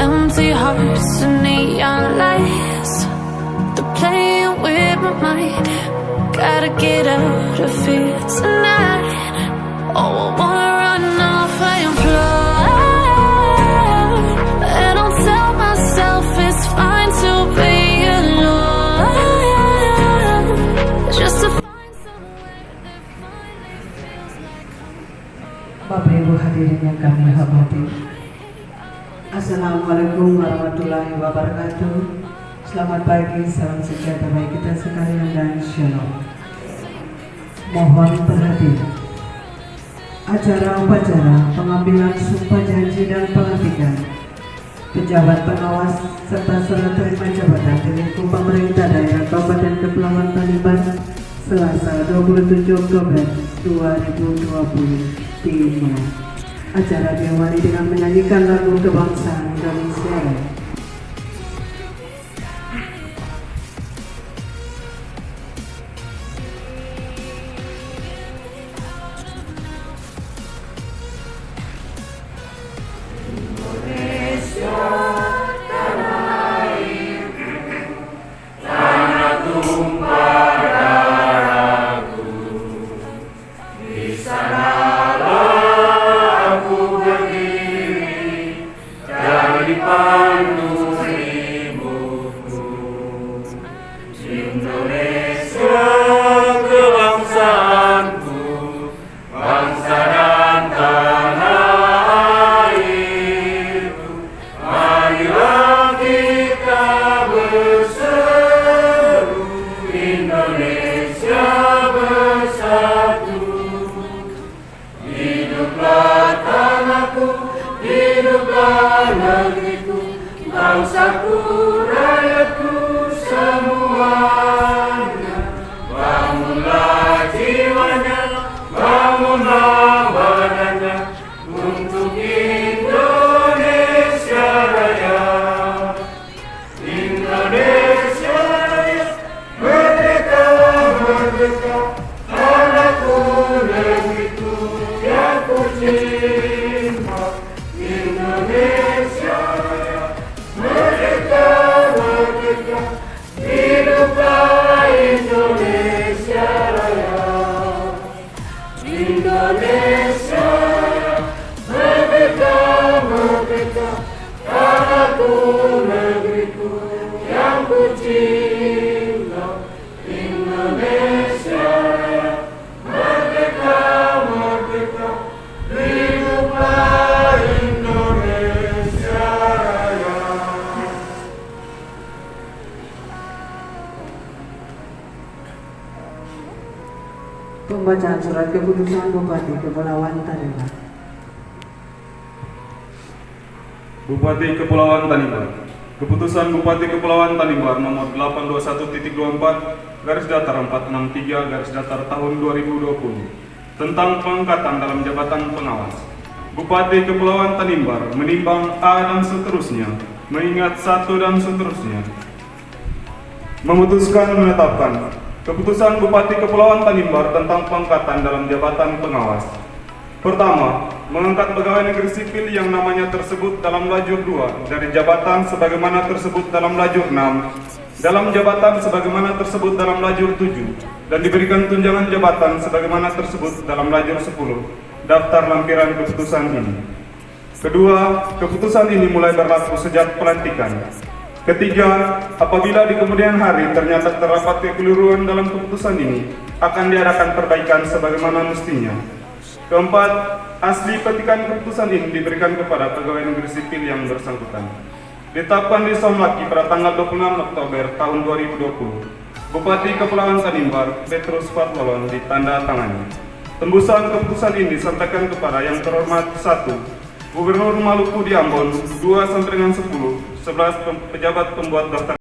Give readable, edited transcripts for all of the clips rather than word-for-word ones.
empty hearts and neon lights. They're playing with my mind. Gotta get out of here tonight. Oh, I wanna run off and fly. And I'll tell myself it's fine to be alone. Just to find somewhere that finally feels like home. Bapak Ibu hadirin yang kami hormati, Assalamualaikum warahmatullahi wabarakatuh. Selamat pagi, salam sejahtera bagi kita sekalian dan shalom. Mohon perhatian. Acara upacara pengambilan sumpah janji dan pelantikan pejabat pengawas serta serah terima jabatan di lingkup pemerintah daerah Kabupaten Kepulauan Tanimbar Selasa 27 Oktober 2020 dimulai. Acara diawali dengan menyanyikan lagu kebangsaan Indonesia. Hiduplah negeriku, bangsaku, rakyatku semuanya. Bangunlah jiwanya, bangunlah badannya untuk Indonesia Raya. Indonesia Raya, merdeka, merdeka, tanahku, negeriku yang ku cinta. Indonesia Raya, merdeka, merdeka, hiduplah Indonesia Raya. Indonesia Raya, merdeka, merdeka, tanahku, negeriku yang ku cinta. Indonesia Raya, merdeka, merdeka, hiduplah Indonesia Raya. Pembacaan surat keputusan Bupati Kepulauan Tanimbar. Bupati Kepulauan Tanimbar. Keputusan Bupati Kepulauan Tanimbar nomor 821.24 garis datar 463 garis datar tahun 2020 tentang pengangkatan dalam jabatan pengawas. Bupati Kepulauan Tanimbar menimbang A dan seterusnya, mengingat 1 dan seterusnya. Memutuskan menetapkan keputusan Bupati Kepulauan Tanimbar tentang pengangkatan dalam jabatan pengawas. Pertama, mengangkat pegawai negeri sipil yang namanya tersebut dalam lajur 2 dari jabatan sebagaimana tersebut dalam lajur 6, dalam jabatan sebagaimana tersebut dalam lajur 7, dan diberikan tunjangan jabatan sebagaimana tersebut dalam lajur 10. Daftar lampiran keputusan ini. Kedua, keputusan ini mulai berlaku sejak pelantikan. Ketiga, apabila di kemudian hari ternyata terdapat kekeliruan dalam keputusan ini, akan diadakan perbaikan sebagaimana mestinya. Keempat, asli petikan keputusan ini diberikan kepada pegawai negeri sipil yang bersangkutan. Ditetapkan di Somlaki pada tanggal 26 Oktober tahun 2020. Bupati Kepulauan Tanimbar, Petrus Fatwalon, ditanda tangani. Tembusan keputusan ini disampaikan kepada yang terhormat 1. Gubernur Maluku di Ambon, 2 sampai dengan 10, 11 pejabat pembuat daftar.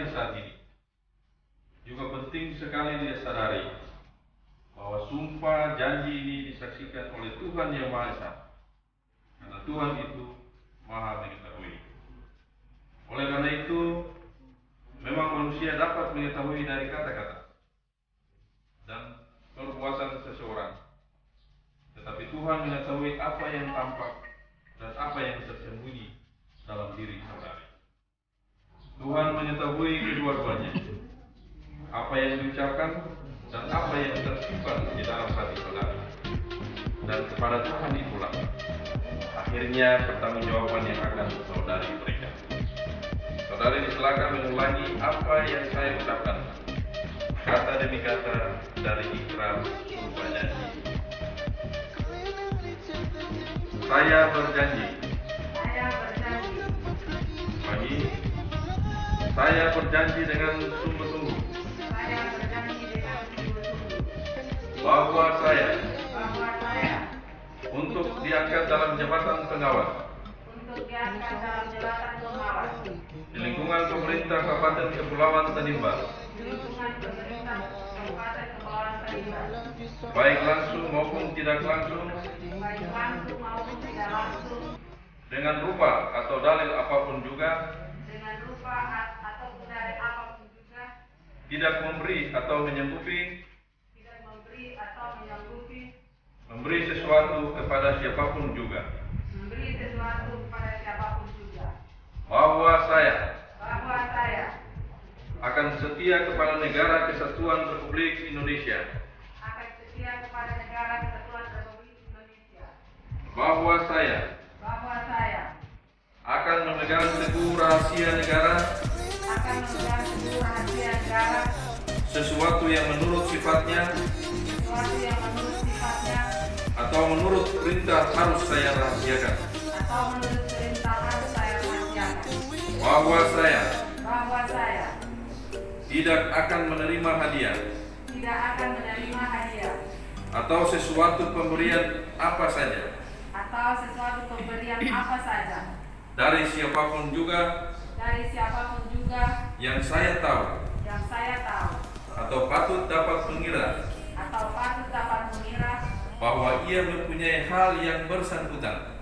hadir saat ini. Juga penting sekali dia sadari bahwa sumpah janji ini disaksikan oleh Tuhan Yang Maha Esa, karena Tuhan itu Maha mengetahui. Oleh karena itu, memang manusia dapat mengetahui dari kata-kata dan perbuatan seseorang, tetapi Tuhan mengetahui apa yang tampak dan apa yang tersembunyi dalam diri saudari. Tuhan mengetahui kedua-duanya, apa yang diucapkan dan apa yang tersimpan di dalam hati saudari. Dan kepada Tuhan itulah akhirnya pertanggungjawaban yang akan saudari berikan. Saudari disilakan mengulangi apa yang saya ucapkan, kata demi kata dari ikrar sumpah janji. Saya berjanji. Bagi saya berjanji dengan sungguh-sungguh bahwa saya untuk diangkat dalam jabatan pengawas di lingkungan pemerintah Kabupaten Kepulauan Tanimbar, baik langsung maupun tidak langsung, dengan rupa atau dalil apapun juga, tidak memberi atau menyanggupi memberi sesuatu kepada siapapun juga, bahwa saya akan setia kepada Negara Kesatuan Republik Indonesia, bahwa saya akan memegang teguh rahasia negara, sesuatu yang menurut sifatnya atau menurut perintah harus saya rahasiakan, bahwa saya tidak akan menerima hadiah atau sesuatu pemberian apa saja dari siapapun juga yang saya tahu atau patut dapat mengira bahwa ia mempunyai hal yang bersangkutan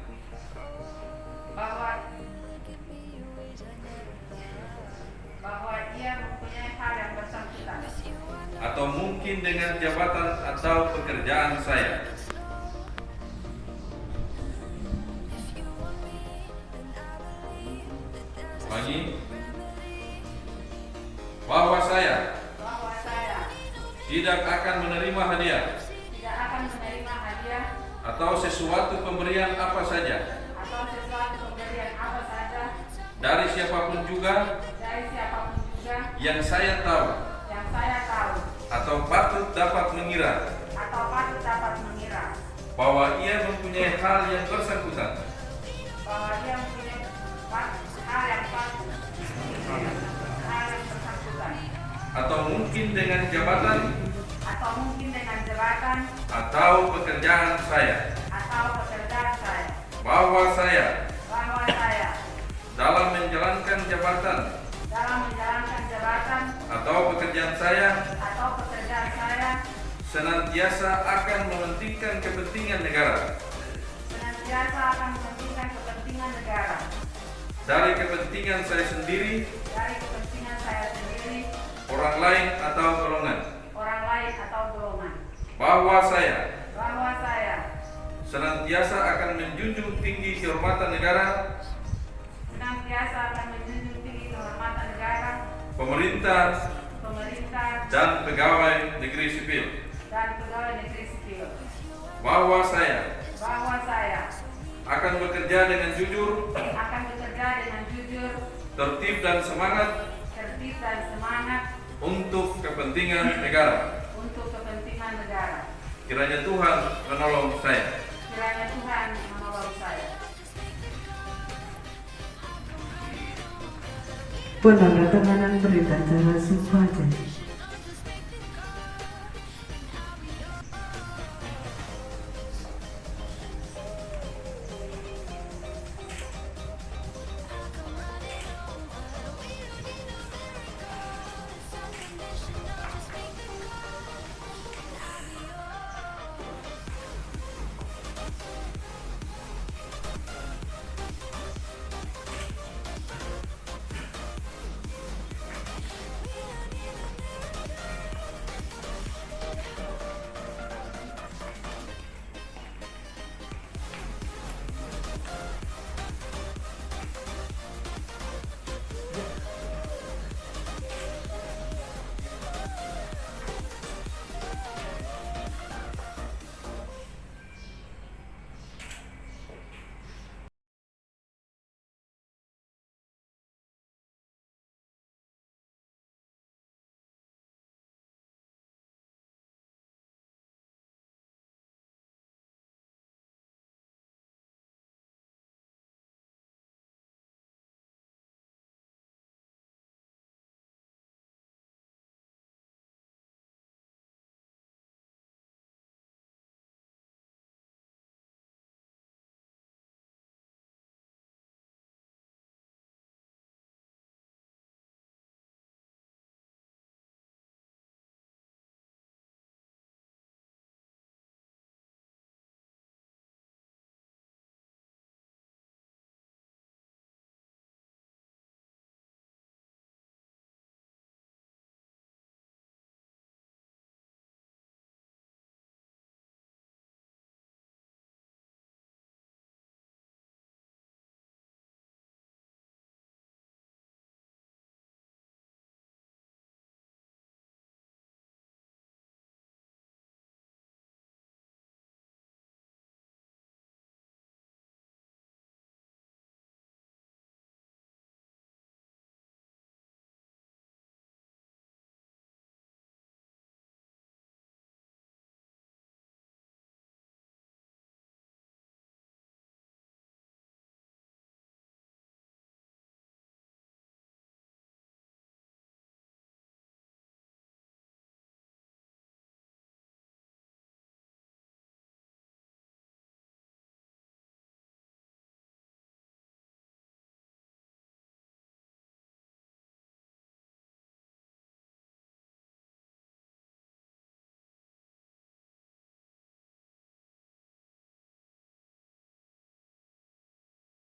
atau mungkin dengan jabatan atau pekerjaan saya, bagi bahwa saya tidak akan menerima hadiah atau sesuatu pemberian apa saja dari siapapun juga yang saya tahu atau patut dapat mengira bahwa ia mempunyai hal yang bersangkutan atau mungkin dengan jabatan atau pekerjaan saya, bahwa saya dalam menjalankan jabatan atau pekerjaan saya senantiasa akan mementingkan kepentingan negara dari kepentingan saya sendiri, orang lain atau golongan, bahwa saya senantiasa akan menjunjung tinggi kehormatan negara, pemerintah, dan pegawai negeri sipil, bahwa saya akan bekerja dengan jujur, tertib dan semangat untuk kepentingan negara. Kiranya Tuhan menolong saya. Penandatanganan berita acara sumpah janji.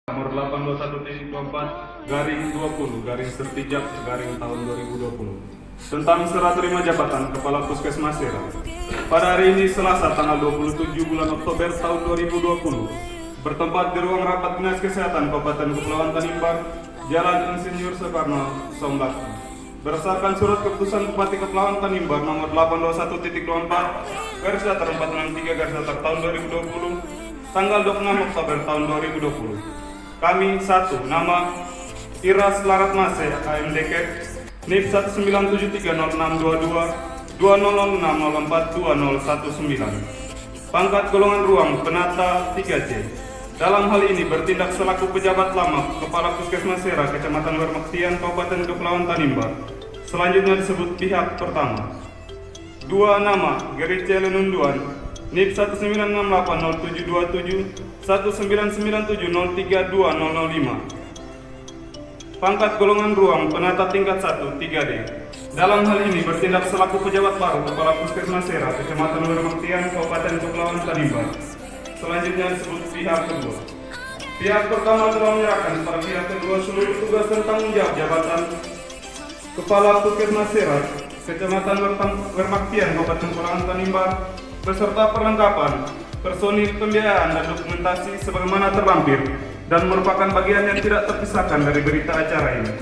nomor 821.24/20/tahun 2020 tentang serah terima jabatan Kepala Puskesmas Sera. Pada hari ini Selasa tanggal 27 bulan Oktober tahun 2020 bertempat di ruang rapat Dinas Kesehatan Kabupaten Kepulauan Tanimbar, Jalan Insinyur Soekarno, Sombak. Berdasarkan surat keputusan Bupati Kepulauan Tanimbar nomor 821.24/463 tahun 2020 tanggal 26 Oktober tahun 2020. Kami 1. Nama Iras Larat Mase AMDK NIP 19706220006042019. Pangkat golongan ruang penata 3C. Dalam hal ini bertindak selaku pejabat lama Kepala Puskesmas Sera Kecamatan Wermaktian Kabupaten Kepulauan Tanimbar. Selanjutnya disebut pihak pertama. 2. Nama Gerice Lenunduan NIP 19687271997032005. Pangkat golongan ruang penata tingkat 1 3D. Dalam hal ini bertindak selaku pejabat baru Kepala Puskesmas Sera Kecamatan Wermaktian Kabupaten Kepulauan Tanimbar. Selanjutnya disebut pihak kedua. Pihak pertama telah menyerahkan kepada pihak kedua seluruh tugas dan tanggung jawab jabatan Kepala Puskesmas Sera Kecamatan Wermaktian Kabupaten Kepulauan Tanimbar beserta perlengkapan, personil, pembiayaan dan dokumentasi sebagaimana terlampir dan merupakan bagian yang tidak terpisahkan dari berita acara ini.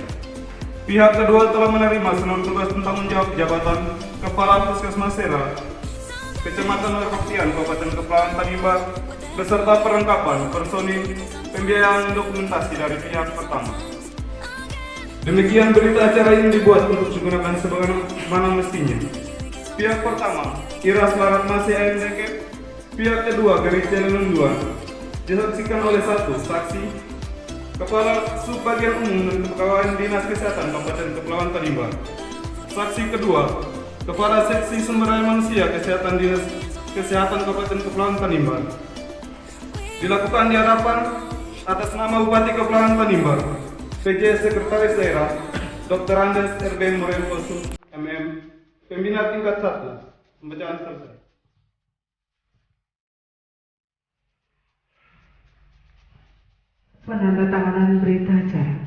Pihak kedua telah menerima seluruh tugas dan tanggung jawab jabatan Kepala Puskesmas Sera Kecamatan Wermaktian Kabupaten Kepulauan Tanimbar beserta perlengkapan, personil, pembiayaan, dokumentasi dari pihak pertama. Demikian berita acara ini dibuat untuk digunakan sebagaimana mestinya. Pihak pertama, Iras Larat Mase AMDK. Pihak kedua, Gerice Lenunduan. Disaksikan oleh 1. Saksi Kepala Subbagian Umum dan Kepegawaian Dinas Kesehatan Kabupaten Kepulauan Tanimbar. Saksi kedua, Kepala Seksi Sumber Daya Manusia Kesehatan Dinas Kesehatan Kabupaten Kepulauan Tanimbar. Dilakukan di hadapan atas nama Bupati Kepulauan Tanimbar, PJ Sekretaris Daerah Dr. Andes RB Morel Kosu MM, Pembina tingkat 1. Pembacaan selesai. Penandatanganan berita acara.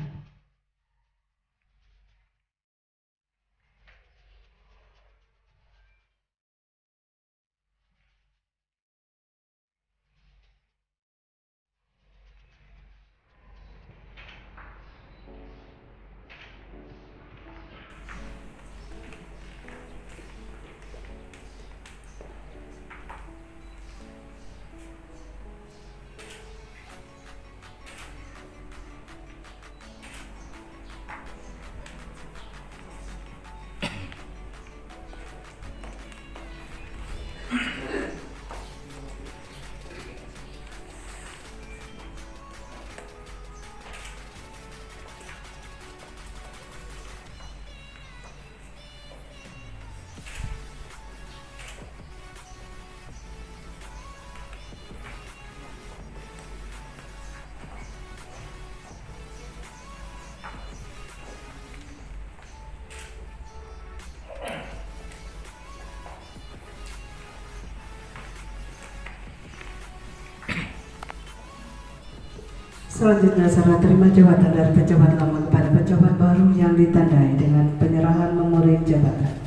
Selanjutnya serah terima jabatan dari pejabat lama kepada pejabat baru yang ditandai dengan penyerahan memori jabatan.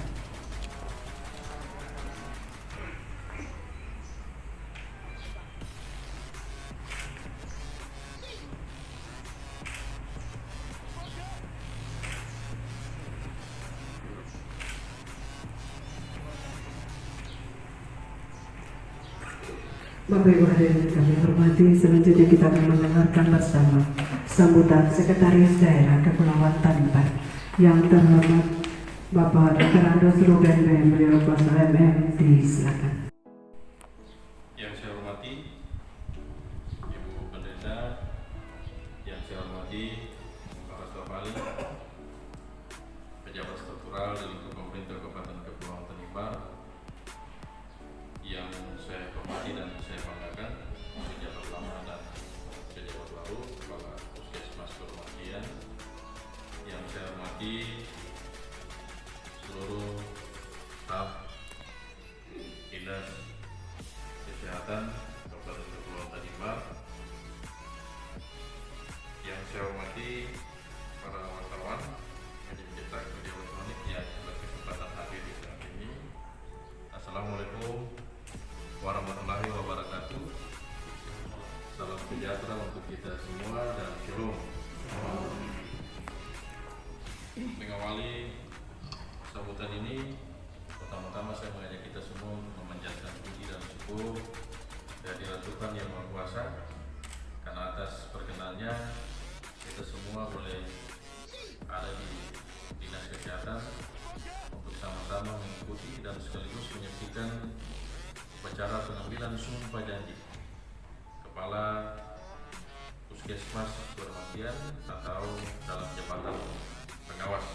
Bapak Ibu hadirin kami hormati, selanjutnya kita akan mendengarkan bersama sambutan Sekretaris Daerah Kepulauan Tanimbar yang terhormat Bapak Dr. Andos Ruben B. Beliau Kuasa MM, disilakan. Yang saya hormati Ibu Pendeta, yang saya hormati para staf ahli, pejabat struktural di lingkup pemerintah Kabupaten Kepulauan Tanimbar, yang saya hormati dan saya banggakan, pejabat lama dan pejabat baru Kepala Puskesmas Wermaktian, yang saya hormati seluruh staf Dinas Kesehatan Kabupaten Kepulauan Tanimbar, kesempatan ini, pertama-tama saya mengajak kita semua untuk memanjatkan puji dan syukur kehadirat Tuhan yang Maha Kuasa, karena atas perkenannya kita semua boleh ada di Dinas Kesehatan untuk sama-sama mengikuti dan sekaligus menyaksikan upacara pengambilan sumpah janji Kepala Puskesmas Bermantian atau dalam jabatan pengawas.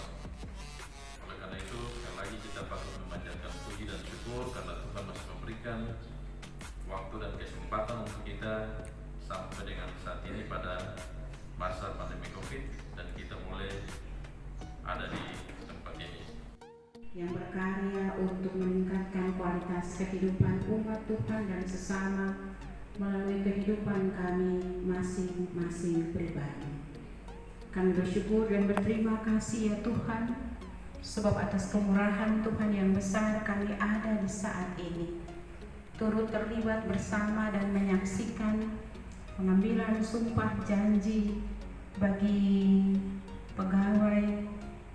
Oleh karena itu, sekali lagi kita patut memanjatkan puji dan syukur karena Tuhan masih memberikan waktu dan kesempatan untuk kita sampai dengan saat ini pada masa pandemi COVID, dan kita boleh ada di tempat ini. Yang berkarya untuk meningkatkan kualitas kehidupan umat Tuhan dan sesama melalui kehidupan kami masing-masing pribadi. Kami bersyukur dan berterima kasih ya Tuhan, sebab atas kemurahan Tuhan yang besar kami ada di saat ini, turut terlibat bersama dan menyaksikan pengambilan sumpah janji bagi pegawai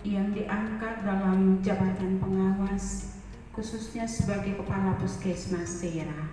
yang diangkat dalam jabatan pengawas, khususnya sebagai Kepala Puskesmas Sera.